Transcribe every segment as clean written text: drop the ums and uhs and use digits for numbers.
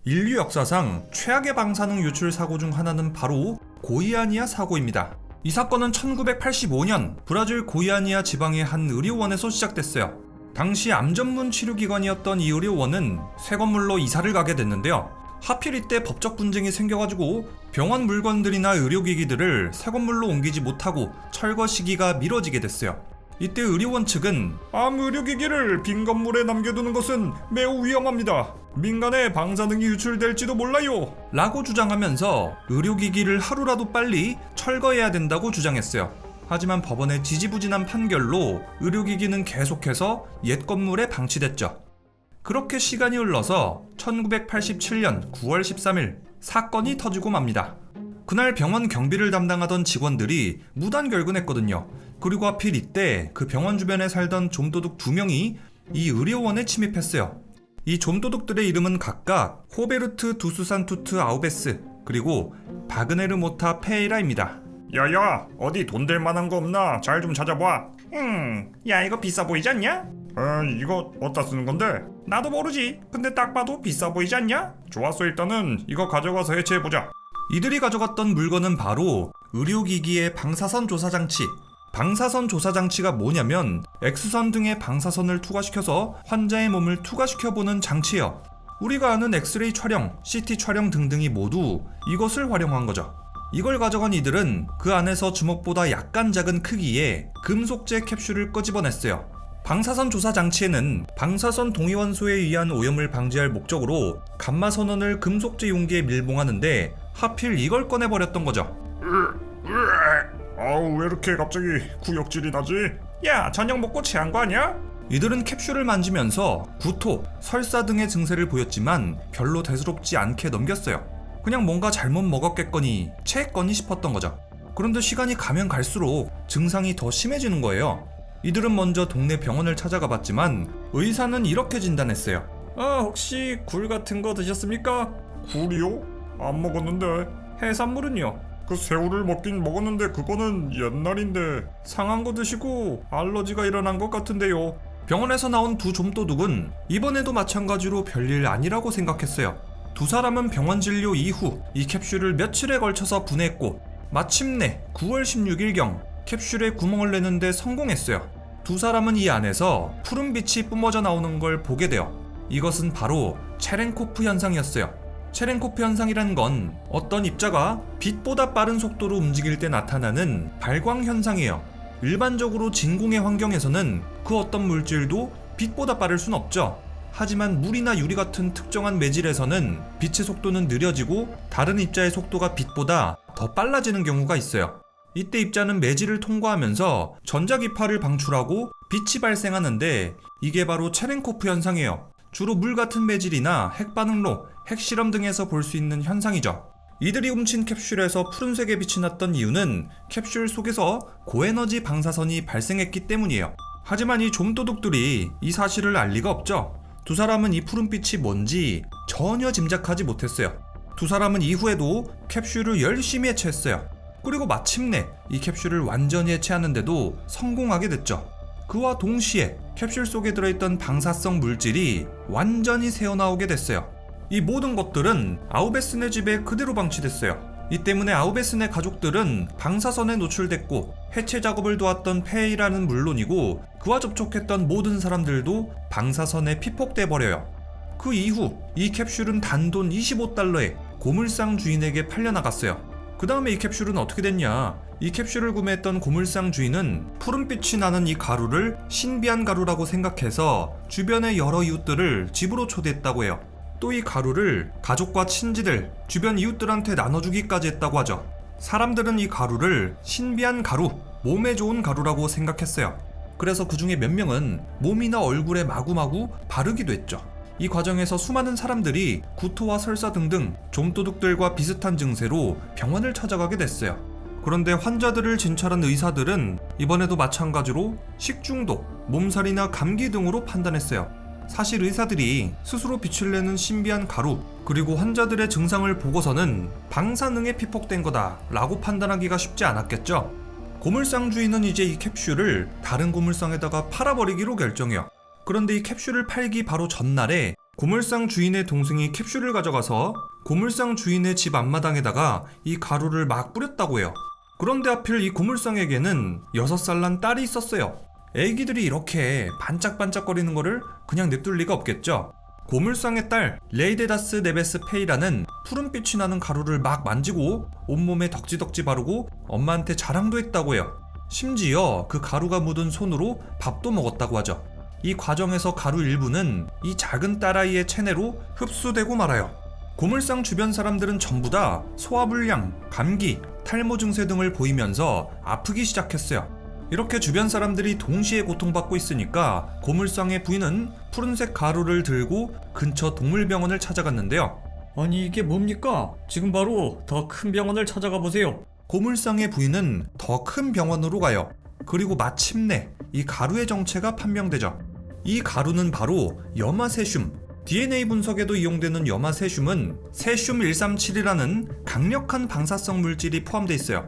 인류 역사상 최악의 방사능 유출 사고 중 하나는 바로 고이아니아 사고입니다. 이 사건은 1985년 브라질 고이아니아 지방의 한 의료원에서 시작됐어요. 당시 암 전문 치료기관이었던 이 의료원은 새 건물로 이사를 가게 됐는데요. 하필 이때 법적 분쟁이 생겨가지고 병원 물건들이나 의료기기들을 새 건물로 옮기지 못하고 철거 시기가 미뤄지게 됐어요. 이때 의료원 측은 암 의료기기를 빈 건물에 남겨두는 것은 매우 위험합니다. 민간에 방사능이 유출될지도 몰라요. 라고 주장하면서 의료기기를 하루라도 빨리 철거해야 된다고 주장했어요. 하지만 법원의 지지부진한 판결로 의료기기는 계속해서 옛 건물에 방치됐죠. 그렇게 시간이 흘러서 1987년 9월 13일 사건이 터지고 맙니다. 그날 병원 경비를 담당하던 직원들이 무단 결근했거든요. 그리고 하필 이때 그 병원 주변에 살던 좀도둑 2명이 이 의료원에 침입했어요. 이 좀도둑들의 이름은 각각 호베르트 두스산투트 아우베스 그리고 바그네르 모타 페이라입니다. 야야, 어디 돈 될 만한 거 없나? 잘 좀 찾아봐. 야 이거 비싸 보이지 않냐? 이거 어디다 쓰는 건데? 나도 모르지. 근데 딱 봐도 비싸 보이지 않냐? 좋았어, 일단은 이거 가져가서 해체해보자. 이들이 가져갔던 물건은 바로 의료기기의 방사선 조사장치. 방사선 조사장치가 뭐냐면 X선 등의 방사선을 투과시켜서 환자의 몸을 투과시켜보는 장치예요. 우리가 아는 엑스레이 촬영, CT 촬영 등등이 모두 이것을 활용한 거죠. 이걸 가져간 이들은 그 안에서 주먹보다 약간 작은 크기의 금속재 캡슐을 끄집어냈어요. 방사선 조사 장치에는 방사선 동위원소에 의한 오염을 방지할 목적으로 감마선원을 금속재 용기에 밀봉하는데 하필 이걸 꺼내버렸던 거죠. 아우, 왜 이렇게 갑자기 구역질이 나지? 야, 저녁 먹고 체한 거 아니야? 이들은 캡슐을 만지면서 구토, 설사 등의 증세를 보였지만 별로 대수롭지 않게 넘겼어요. 그냥 뭔가 잘못 먹었겠거니 체했거니 싶었던 거죠. 그런데 시간이 가면 갈수록 증상이 더 심해지는 거예요. 이들은 먼저 동네 병원을 찾아가 봤지만 의사는 이렇게 진단했어요. 혹시 굴 같은 거 드셨습니까? 굴이요? 안 먹었는데. 해산물은요? 그 새우를 먹긴 먹었는데 그거는 옛날인데. 상한 거 드시고 알러지가 일어난 것 같은데요. 병원에서 나온 두 좀도둑은 이번에도 마찬가지로 별일 아니라고 생각했어요. 두 사람은 병원 진료 이후 이 캡슐을 며칠에 걸쳐서 분해했고 마침내 9월 16일경 캡슐에 구멍을 내는데 성공했어요. 두 사람은 이 안에서 푸른빛이 뿜어져 나오는 걸 보게 돼요. 이것은 바로 체렌코프 현상이었어요. 체렌코프 현상이란 건 어떤 입자가 빛보다 빠른 속도로 움직일 때 나타나는 발광 현상이에요. 일반적으로 진공의 환경에서는 그 어떤 물질도 빛보다 빠를 순 없죠. 하지만 물이나 유리 같은 특정한 매질에서는 빛의 속도는 느려지고 다른 입자의 속도가 빛보다 더 빨라지는 경우가 있어요. 이때 입자는 매질을 통과하면서 전자기파를 방출하고 빛이 발생하는데 이게 바로 체렌코프 현상이에요. 주로 물 같은 매질이나 핵반응로, 핵실험 등에서 볼 수 있는 현상이죠. 이들이 훔친 캡슐에서 푸른색의 빛이 났던 이유는 캡슐 속에서 고에너지 방사선이 발생했기 때문이에요. 하지만 이 좀도둑들이 이 사실을 알 리가 없죠. 두 사람은 이 푸른빛이 뭔지 전혀 짐작하지 못했어요. 두 사람은 이후에도 캡슐을 열심히 해체했어요. 그리고 마침내 이 캡슐을 완전히 해체하는데도 성공하게 됐죠. 그와 동시에 캡슐 속에 들어있던 방사성 물질이 완전히 새어나오게 됐어요. 이 모든 것들은 아우베스네 집에 그대로 방치됐어요. 이 때문에 아우베스네 가족들은 방사선에 노출됐고 해체 작업을 도왔던 페이라는 물론이고 그와 접촉했던 모든 사람들도 방사선에 피폭돼 버려요. 그 이후 이 캡슐은 단돈 25달러에 고물상 주인에게 팔려나갔어요. 그 다음에 이 캡슐은 어떻게 됐냐? 이 캡슐을 구매했던 고물상 주인은 푸른빛이 나는 이 가루를 신비한 가루라고 생각해서 주변의 여러 이웃들을 집으로 초대했다고 해요. 또 이 가루를 가족과 친지들, 주변 이웃들한테 나눠주기까지 했다고 하죠. 사람들은 이 가루를 신비한 가루, 몸에 좋은 가루라고 생각했어요. 그래서 그 중에 몇 명은 몸이나 얼굴에 마구마구 바르기도 했죠. 이 과정에서 수많은 사람들이 구토와 설사 등등 좀도둑들과 비슷한 증세로 병원을 찾아가게 됐어요. 그런데 환자들을 진찰한 의사들은 이번에도 마찬가지로 식중독, 몸살이나 감기 등으로 판단했어요. 사실 의사들이 스스로 빛을 내는 신비한 가루 그리고 환자들의 증상을 보고서는 방사능에 피폭된 거다 라고 판단하기가 쉽지 않았겠죠. 고물상 주인은 이제 이 캡슐을 다른 고물상에다가 팔아버리기로 결정해요. 그런데 이 캡슐을 팔기 바로 전날에 고물상 주인의 동생이 캡슐을 가져가서 고물상 주인의 집 앞마당에다가 이 가루를 막 뿌렸다고 해요. 그런데 하필 이 고물상에게는 6살 난 딸이 있었어요. 애기들이 이렇게 반짝반짝거리는 거를 그냥 냅둘 리가 없겠죠. 고물상의 딸 레이데다스 네베스 페이라는 푸른빛이 나는 가루를 막 만지고 온몸에 덕지덕지 바르고 엄마한테 자랑도 했다고 해요. 심지어 그 가루가 묻은 손으로 밥도 먹었다고 하죠. 이 과정에서 가루 일부는 이 작은 딸아이의 체내로 흡수되고 말아요. 고물상 주변 사람들은 전부 다 소화불량, 감기, 탈모 증세 등을 보이면서 아프기 시작했어요. 이렇게 주변 사람들이 동시에 고통받고 있으니까 고물상의 부인은 푸른색 가루를 들고 근처 동물병원을 찾아갔는데요. 아니 이게 뭡니까? 지금 바로 더 큰 병원을 찾아가 보세요. 고물상의 부인은 더 큰 병원으로 가요. 그리고 마침내 이 가루의 정체가 판명되죠. 이 가루는 바로 염화세슘. DNA 분석에도 이용되는 염화세슘은 세슘 137이라는 강력한 방사성 물질이 포함되어 있어요.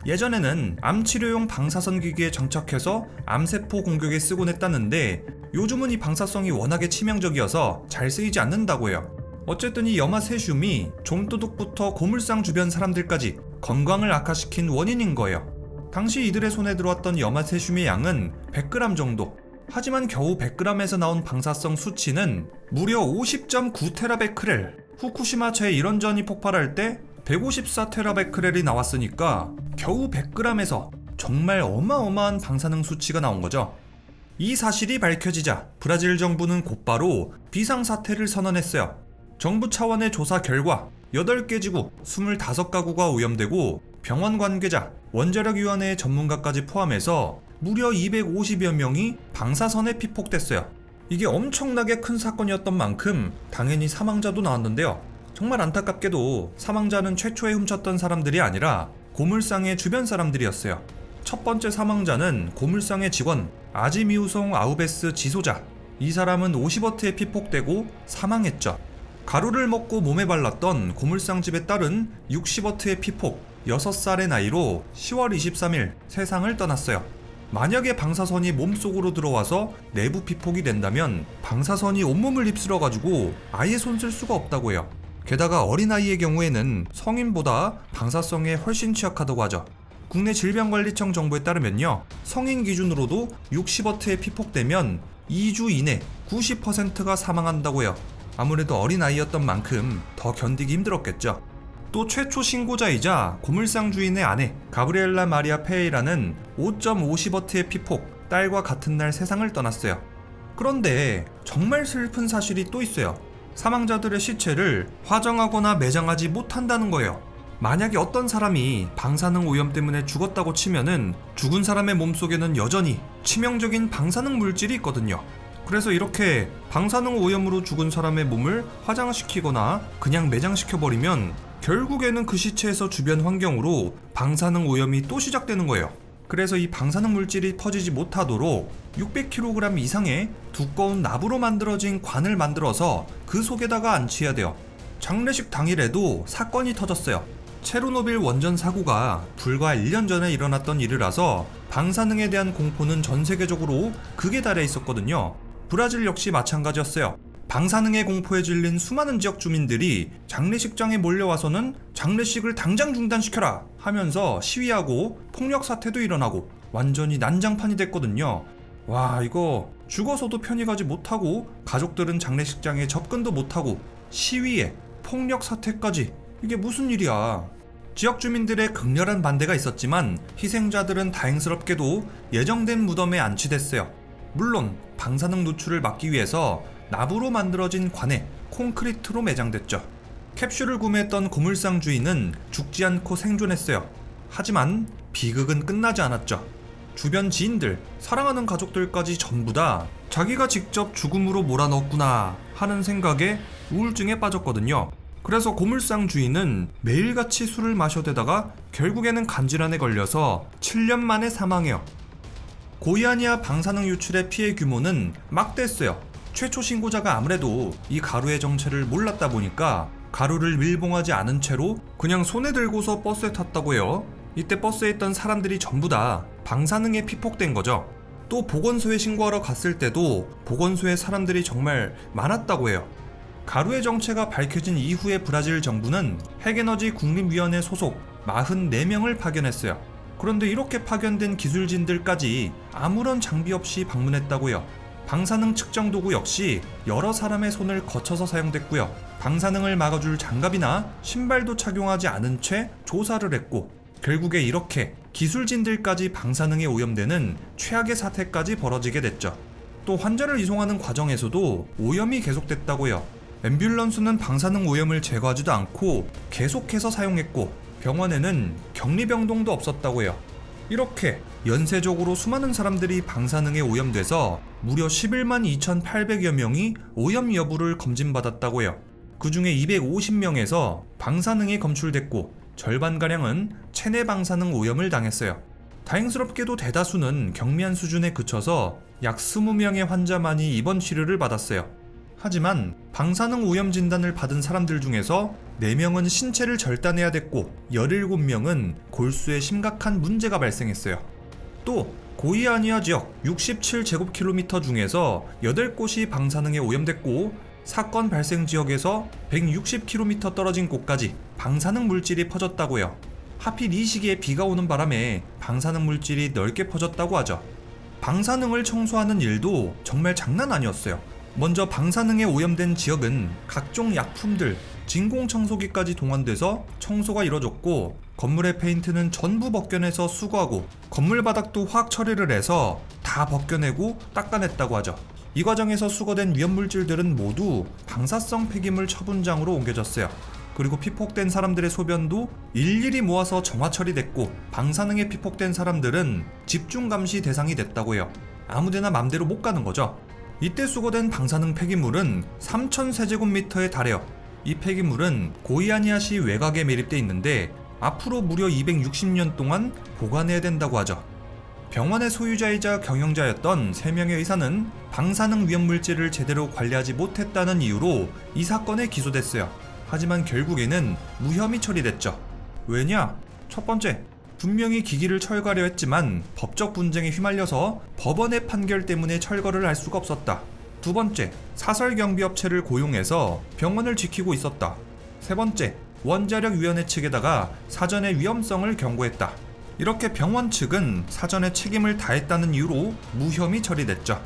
예전에는 암치료용 방사선 기기에 장착해서 암세포 공격에 쓰곤 했다는데 요즘은 이 방사성이 워낙에 치명적이어서 잘 쓰이지 않는다고 해요. 어쨌든 이 염화세슘이 좀도둑부터 고물상 주변 사람들까지 건강을 악화시킨 원인인 거예요. 당시 이들의 손에 들어왔던 염화세슘의 양은 100g 정도. 하지만 겨우 100g에서 나온 방사성 수치는 무려 50.9테라베크렐. 후쿠시마 제1원전이 폭발할 때 154테라베크렐이 나왔으니까 겨우 100g에서 정말 어마어마한 방사능 수치가 나온 거죠. 이 사실이 밝혀지자 브라질 정부는 곧바로 비상사태를 선언했어요. 정부 차원의 조사 결과 8개 지구 25가구가 오염되고 병원 관계자, 원자력위원회의 전문가까지 포함해서 무려 250여 명이 방사선에 피폭됐어요. 이게 엄청나게 큰 사건이었던 만큼 당연히 사망자도 나왔는데요. 정말 안타깝게도 사망자는 최초에 훔쳤던 사람들이 아니라 고물상의 주변 사람들이었어요. 첫 번째 사망자는 고물상의 직원 아지미우송 아우베스 지소자. 이 사람은 50W에 피폭되고 사망했죠. 가루를 먹고 몸에 발랐던 고물상 집의 딸은 60W에 피폭, 6살의 나이로 10월 23일 세상을 떠났어요. 만약에 방사선이 몸속으로 들어와서 내부 피폭이 된다면 방사선이 온몸을 휩쓸어가지고 아예 손 쓸 수가 없다고 해요. 게다가 어린아이의 경우에는 성인보다 방사성에 훨씬 취약하다고 하죠. 국내 질병관리청 정보에 따르면요, 성인 기준으로도 60W에 피폭되면 2주 이내 90%가 사망한다고 해요. 아무래도 어린아이였던 만큼 더 견디기 힘들었겠죠. 또 최초 신고자이자 고물상 주인의 아내 가브리엘라 마리아 페이라는 5.50W의 피폭, 딸과 같은 날 세상을 떠났어요. 그런데 정말 슬픈 사실이 또 있어요. 사망자들의 시체를 화정하거나 매장하지 못한다는 거예요. 만약에 어떤 사람이 방사능 오염 때문에 죽었다고 치면은 죽은 사람의 몸속에는 여전히 치명적인 방사능 물질이 있거든요. 그래서 이렇게 방사능 오염으로 죽은 사람의 몸을 화장시키거나 그냥 매장시켜버리면 결국에는 그 시체에서 주변 환경으로 방사능 오염이 또 시작되는 거예요. 그래서 이 방사능 물질이 퍼지지 못하도록 600kg 이상의 두꺼운 납으로 만들어진 관을 만들어서 그 속에다가 안치해야 돼요. 장례식 당일에도 사건이 터졌어요. 체르노빌 원전 사고가 불과 1년 전에 일어났던 일이라서 방사능에 대한 공포는 전 세계적으로 극에 달해 있었거든요. 브라질 역시 마찬가지였어요. 방사능의 공포에 질린 수많은 지역 주민들이 장례식장에 몰려와서는 장례식을 당장 중단시켜라 하면서 시위하고 폭력 사태도 일어나고 완전히 난장판이 됐거든요. 와, 이거 죽어서도 편히 가지 못하고 가족들은 장례식장에 접근도 못하고 시위에 폭력 사태까지, 이게 무슨 일이야. 지역 주민들의 극렬한 반대가 있었지만 희생자들은 다행스럽게도 예정된 무덤에 안치됐어요. 물론 방사능 노출을 막기 위해서 납으로 만들어진 관에 콘크리트로 매장됐죠. 캡슐을 구매했던 고물상 주인은 죽지 않고 생존했어요. 하지만 비극은 끝나지 않았죠. 주변 지인들, 사랑하는 가족들까지 전부 다 자기가 직접 죽음으로 몰아넣었구나 하는 생각에 우울증에 빠졌거든요. 그래서 고물상 주인은 매일같이 술을 마셔대다가 결국에는 간질환에 걸려서 7년 만에 사망해요. 고이아니아 방사능 유출의 피해 규모는 막대했어요. 최초 신고자가 아무래도 이 가루의 정체를 몰랐다 보니까 가루를 밀봉하지 않은 채로 그냥 손에 들고서 버스에 탔다고 해요. 이때 버스에 있던 사람들이 전부 다 방사능에 피폭된 거죠. 또 보건소에 신고하러 갔을 때도 보건소에 사람들이 정말 많았다고 해요. 가루의 정체가 밝혀진 이후에 브라질 정부는 핵에너지 국립위원회 소속 44명을 파견했어요. 그런데 이렇게 파견된 기술진들까지 아무런 장비 없이 방문했다고요. 방사능 측정 도구 역시 여러 사람의 손을 거쳐서 사용됐고요. 방사능을 막아줄 장갑이나 신발도 착용하지 않은 채 조사를 했고, 결국에 이렇게 기술진들까지 방사능에 오염되는 최악의 사태까지 벌어지게 됐죠. 또 환자를 이송하는 과정에서도 오염이 계속됐다고요. 앰뷸런스는 방사능 오염을 제거하지도 않고 계속해서 사용했고, 병원에는 격리병동도 없었다고요. 이렇게 연쇄적으로 수많은 사람들이 방사능에 오염돼서 무려 11만 2,800여 명이 오염 여부를 검진받았다고요. 그 중에 250명에서 방사능이 검출됐고, 절반가량은 체내 방사능 오염을 당했어요. 다행스럽게도 대다수는 경미한 수준에 그쳐서 약 20명의 환자만이 입원 치료를 받았어요. 하지만 방사능 오염 진단을 받은 사람들 중에서 4명은 신체를 절단해야 됐고, 17명은 골수에 심각한 문제가 발생했어요. 또 고이아니아 지역 67제곱킬로미터 중에서 8곳이 방사능에 오염됐고, 사건 발생 지역에서 160km 떨어진 곳까지 방사능 물질이 퍼졌다고요. 하필 이 시기에 비가 오는 바람에 방사능 물질이 넓게 퍼졌다고 하죠. 방사능을 청소하는 일도 정말 장난 아니었어요. 먼저 방사능에 오염된 지역은 각종 약품들, 진공청소기까지 동원돼서 청소가 이뤄졌고, 건물의 페인트는 전부 벗겨내서 수거하고, 건물 바닥도 화학 처리를 해서 다 벗겨내고 닦아냈다고 하죠. 이 과정에서 수거된 위험물질들은 모두 방사성 폐기물 처분장으로 옮겨졌어요. 그리고 피폭된 사람들의 소변도 일일이 모아서 정화 처리됐고, 방사능에 피폭된 사람들은 집중 감시 대상이 됐다고요. 아무데나 맘대로 못 가는 거죠. 이때 수거된 방사능 폐기물은 3,000세제곱미터에 달해요. 이 폐기물은 고이아니아시 외곽에 매립돼 있는데 앞으로 무려 260년 동안 보관해야 된다고 하죠. 병원의 소유자이자 경영자였던 3명의 의사는 방사능 위험물질을 제대로 관리하지 못했다는 이유로 이 사건에 기소됐어요. 하지만 결국에는 무혐의 처리됐죠. 왜냐? 첫 번째, 분명히 기기를 철거하려 했지만 법적 분쟁에 휘말려서 법원의 판결 때문에 철거를 할 수가 없었다. 두 번째, 사설경비업체를 고용해서 병원을 지키고 있었다. 세 번째, 원자력위원회 측에다가 사전에 위험성을 경고했다. 이렇게 병원 측은 사전에 책임을 다했다는 이유로 무혐의 처리됐죠.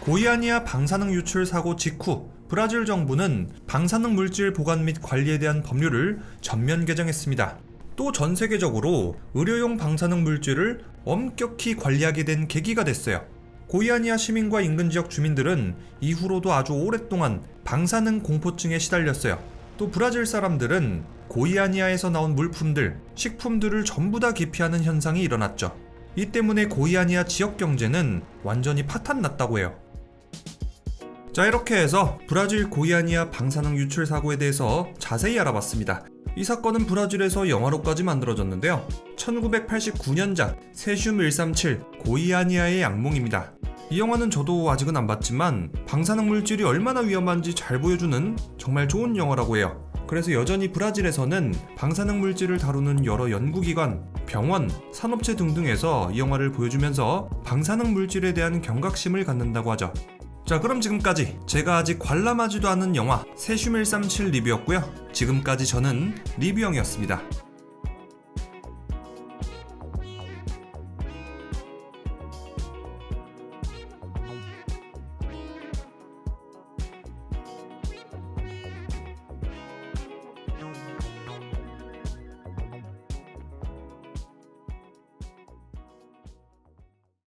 고이아니아 방사능 유출 사고 직후 브라질 정부는 방사능 물질 보관 및 관리에 대한 법률을 전면 개정했습니다. 또 전 세계적으로 의료용 방사능 물질을 엄격히 관리하게 된 계기가 됐어요. 고이아니아 시민과 인근 지역 주민들은 이후로도 아주 오랫동안 방사능 공포증에 시달렸어요. 또 브라질 사람들은 고이아니아에서 나온 물품들, 식품들을 전부 다 기피하는 현상이 일어났죠. 이 때문에 고이아니아 지역 경제는 완전히 파탄났다고 해요. 자, 이렇게 해서 브라질 고이아니아 방사능 유출 사고에 대해서 자세히 알아봤습니다. 이 사건은 브라질에서 영화로까지 만들어졌는데요. 1989년작 세슘 137 고이아니아의 악몽입니다. 이 영화는 저도 아직은 안 봤지만 방사능 물질이 얼마나 위험한지 잘 보여주는 정말 좋은 영화라고 해요. 그래서 여전히 브라질에서는 방사능 물질을 다루는 여러 연구기관, 병원, 산업체 등등에서 이 영화를 보여주면서 방사능 물질에 대한 경각심을 갖는다고 하죠. 자, 그럼 지금까지 제가 아직 관람하지도 않은 영화 세슘 137 리뷰였고요. 지금까지 저는 리뷰형이었습니다.